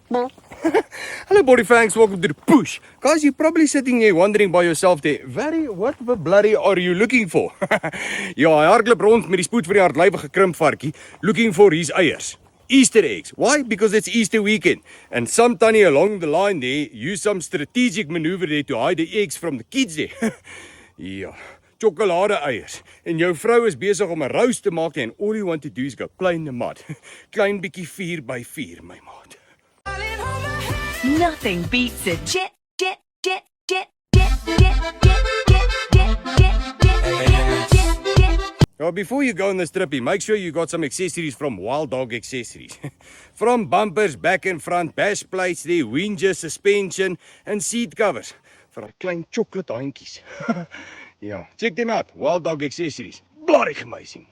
Hello, body fangs. Welcome to the push. Guys, you're probably sitting here wondering by yourself there, Barry, what the bloody are you looking for? Ja, hy hardloop rond met die spoed van die hardlywige krimpvarkie, looking for his eiers. Easter eggs. Why? Because it's Easter weekend. And some Tanny along the line there use some strategic maneuver there to hide the eggs from the kids there. Ja, chocolade eiers. En jou vrou is besig om 'n roast te maak en all you want to do is go klein the mud. Klein bietjie 4 by 4, my maat. Nothing beats a jet, jet, jet, jet, jet, jet, jet, jet, jet, jet, jet, jet. Well, before you go on this trippy, make sure you got some accessories from Wild Dog Accessories. From bumpers, back and front, bash plates, the hinges, suspension, and seat covers. For our klein chocolate handjies. Yeah, check them out. Wild Dog Accessories. Bloody amazing.